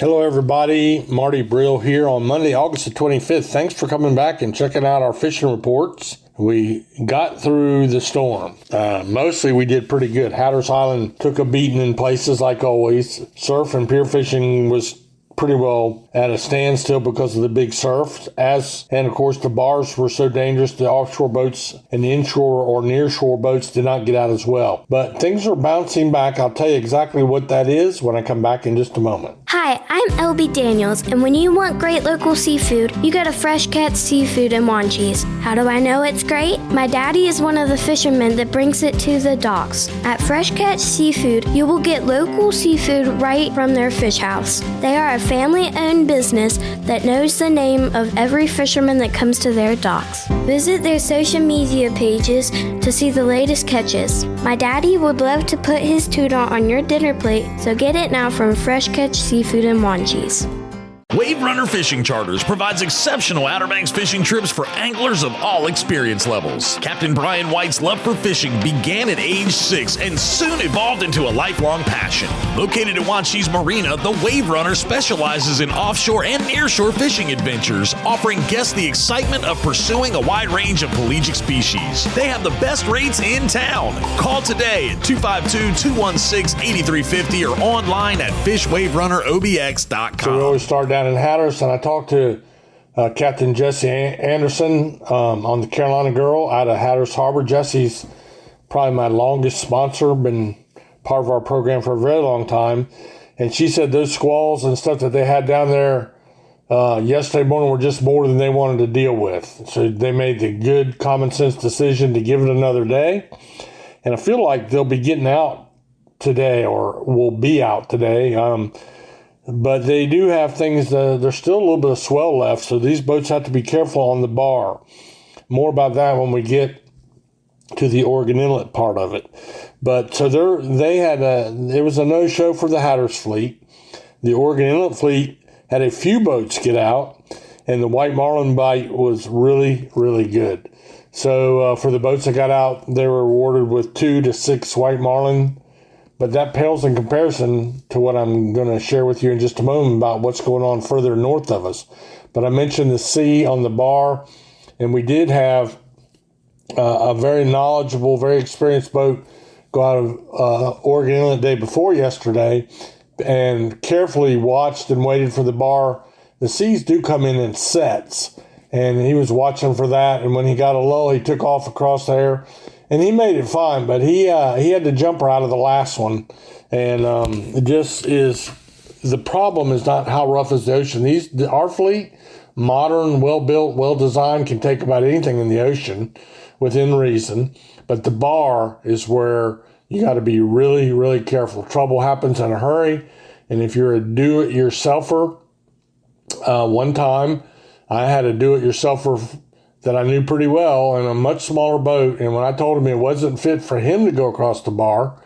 Hello, everybody. Marty Brill here on Monday, August the 25th. Thanks for coming back and checking out our fishing reports. We got through the storm. Mostly we did pretty good. Hatteras Island took a beating in places like always. Surf and pier fishing was pretty well at a standstill because of the big surf. And of course the bars were so dangerous, the offshore boats and the inshore or nearshore boats did not get out as well. But things are bouncing back. I'll tell you exactly what that is when I come back in just a moment. Hi, I'm LB Daniels, and when you want great local seafood, you go to Fresh Catch Seafood in Wanchese. How do I know it's great? My daddy is one of the fishermen that brings it to the docks. At Fresh Catch Seafood, you will get local seafood right from their fish house. They are a family-owned business that knows the name of every fisherman that comes to their docks. Visit their social media pages to see the latest catches. My daddy would love to put his tuna on your dinner plate, so get it now from Fresh Catch Seafood in Wanchese. Wave Runner Fishing Charters provides exceptional Outer Banks fishing trips for anglers of all experience levels. Captain Brian White's love for fishing began at age 6 and soon evolved into a lifelong passion. Located at Wanchese Marina, the Wave Runner specializes in offshore and nearshore fishing adventures, offering guests the excitement of pursuing a wide range of pelagic species. They have the best rates in town. Call today at 252-216-8350 or online at fishwaverunnerobx.com. So we always start down in Hatteras, and I talked to Captain Jesse Anderson on the Carolina Girl out of Hatteras Harbor. Jesse's probably my longest sponsor, been part of our program for a very long time. And she said those squalls and stuff that they had down there yesterday morning were just more than they wanted to deal with. So they made the good common sense decision to give it another day. And I feel like they'll be getting out today or will be out today. But they do have things, there's still a little bit of swell left, so these boats have to be careful on the bar. More about that when we get to the Oregon Inlet part of it. But so it was a no-show for the Hatteras fleet. The Oregon Inlet fleet had a few boats get out, and the white marlin bite was really, really good. So for the boats that got out, they were awarded with 2 to 6 white marlin. But that pales in comparison to what I'm going to share with you in just a moment about what's going on further north of us. But I mentioned the sea on the bar, and we did have a very knowledgeable, very experienced boat go out of Oregon Inlet the day before yesterday and carefully watched and waited for the bar. The seas do come in sets, and he was watching for that. And when he got a lull, he took off across there. And he made it fine, but he had the jumper out of the last one. And the problem is not how rough is the ocean. Our fleet, modern, well-built, well-designed, can take about anything in the ocean within reason. But the bar is where you got to be really, really careful. Trouble happens in a hurry. And if you're a do-it-yourselfer, one time I had a do-it-yourselfer that I knew pretty well in a much smaller boat. And when I told him it wasn't fit for him to go across the bar,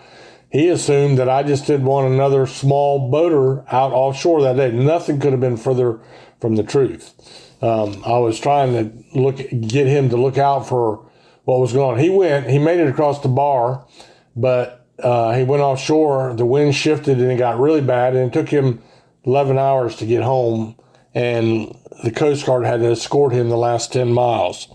he assumed that I just didn't want another small boater out offshore that day. Nothing could have been further from the truth. I was trying to get him to look out for what was going on. He made it across the bar, but he went offshore. The wind shifted and it got really bad, and it took him 11 hours to get home. And the Coast Guard had to escort him the last 10 miles.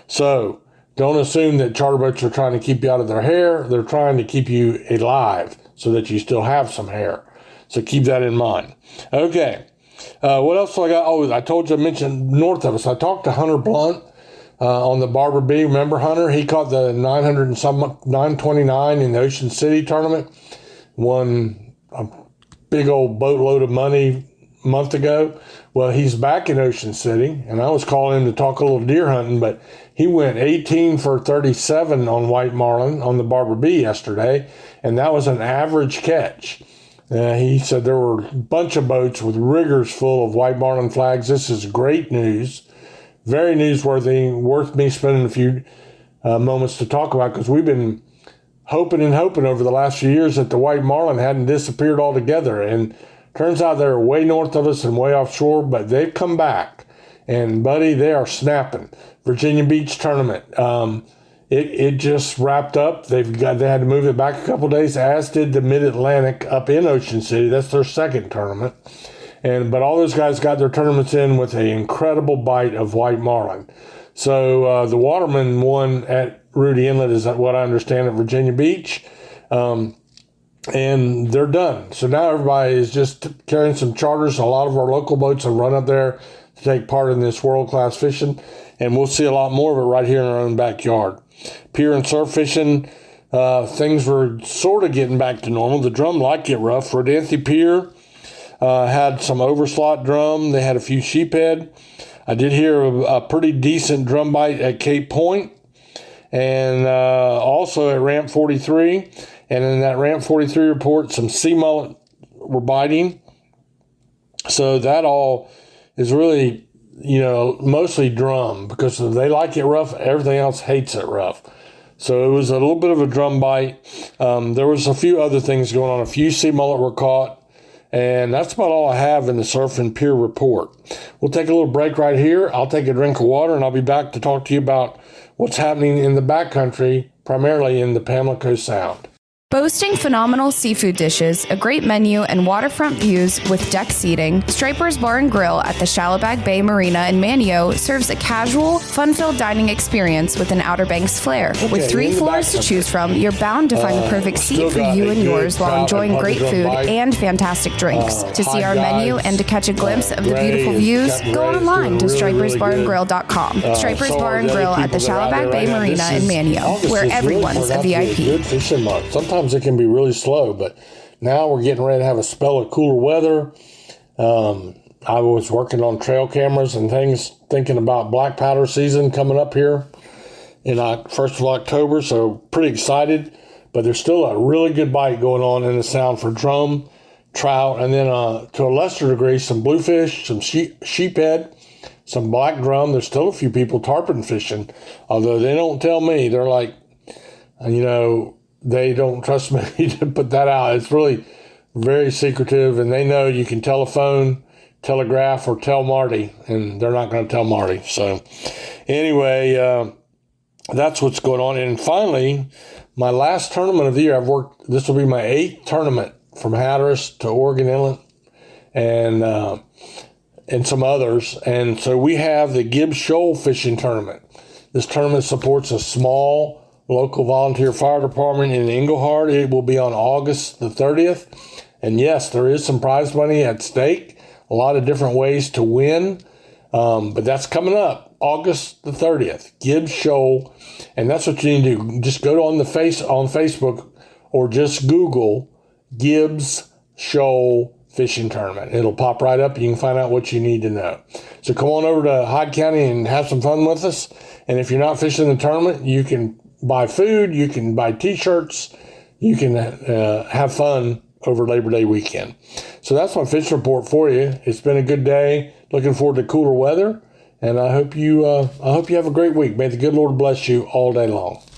So don't assume that charter boats are trying to keep you out of their hair. They're trying to keep you alive so that you still have some hair. So keep that in mind. Okay. What else do I got? Oh, I told you I mentioned north of us. I talked to Hunter Blunt on the Barber B. Remember Hunter? He caught the 929 in the Ocean City tournament. Won a big old boatload of money a month ago. Well, he's back in Ocean City, and I was calling him to talk a little deer hunting, but he went 18 for 37 on white marlin on the Barber B yesterday, and that was an average catch. He said there were a bunch of boats with riggers full of white marlin flags. This is great news, very newsworthy, worth me spending a few moments to talk about, because we've been hoping over the last few years that the white marlin hadn't disappeared altogether, and turns out they're way north of us and way offshore, but they've come back. And, buddy, they are snapping. Virginia Beach tournament. It just wrapped up. They had to move it back a couple days, as did the Mid-Atlantic up in Ocean City. That's their second tournament. But all those guys got their tournaments in with an incredible bite of white marlin. So the Waterman won at Rudy Inlet, is what I understand, at Virginia Beach. And they're done. So now everybody is just carrying some charters. A lot of our local boats have run up there to take part in this world-class fishing. And we'll see a lot more of it right here in our own backyard. Pier and surf fishing, things were sort of getting back to normal. The drum like get rough. Rodanthe Pier had some overslot drum. They had a few sheephead. I did hear a pretty decent drum bite at Cape Point, and also at Ramp 43. And in that Ramp 43 report, some sea mullet were biting. So that all is really, mostly drum, because they like it rough. Everything else hates it rough. So it was a little bit of a drum bite. There was a few other things going on. A few sea mullet were caught. And that's about all I have in the Surf and Pier report. We'll take a little break right here. I'll take a drink of water, and I'll be back to talk to you about what's happening in the backcountry, primarily in the Pamlico Sound. Boasting phenomenal seafood dishes, a great menu, and waterfront views with deck seating, Striper's Bar and Grill at the Shallowbag Bay Marina in Manio serves a casual, fun-filled dining experience with an Outer Banks flair. With 3 floors to choose from, you're bound to find the perfect seat for you and yours while enjoying great food and fantastic drinks. To see our menu and to catch a glimpse of the beautiful views, go online to stripersbarandgrill.com. Striper's Bar and Grill at the Shallowbag Bay Marina in Manio, where everyone's a VIP. Good fishing month. Sometimes it can be really slow, but now we're getting ready to have a spell of cooler weather. I was working on trail cameras and things, thinking about black powder season coming up here in 1st of October, so pretty excited. But there's still a really good bite going on in the Sound for drum, trout, and then to a lesser degree some bluefish, some sheephead, some black drum. There's still a few people tarpon fishing, although they don't tell me. They're like, they don't trust me to put that out. It's really very secretive, and they know you can telephone, telegraph, or tell Marty, and they're not going to tell Marty. So anyway, that's what's going on. And finally, my last tournament of the year, this will be my 8th tournament from Hatteras to Oregon Inlet and some others. And so we have the Gibbs Shoal Fishing Tournament. This tournament supports a small local volunteer fire department in Englehart. It will be on August the 30th. And yes, there is some prize money at stake. A lot of different ways to win. But that's coming up August the 30th. Gibbs Shoal. And that's what you need to do. Just go on Facebook or just Google Gibbs Shoal Fishing Tournament. It'll pop right up. You can find out what you need to know. So come on over to Hyde County and have some fun with us. And if you're not fishing the tournament, you can buy food, you can buy t-shirts, you can have fun over Labor Day weekend. So that's my fishing report for you. It's been a good day. Looking forward to cooler weather, and I hope you have a great week. May the good Lord bless you all day long.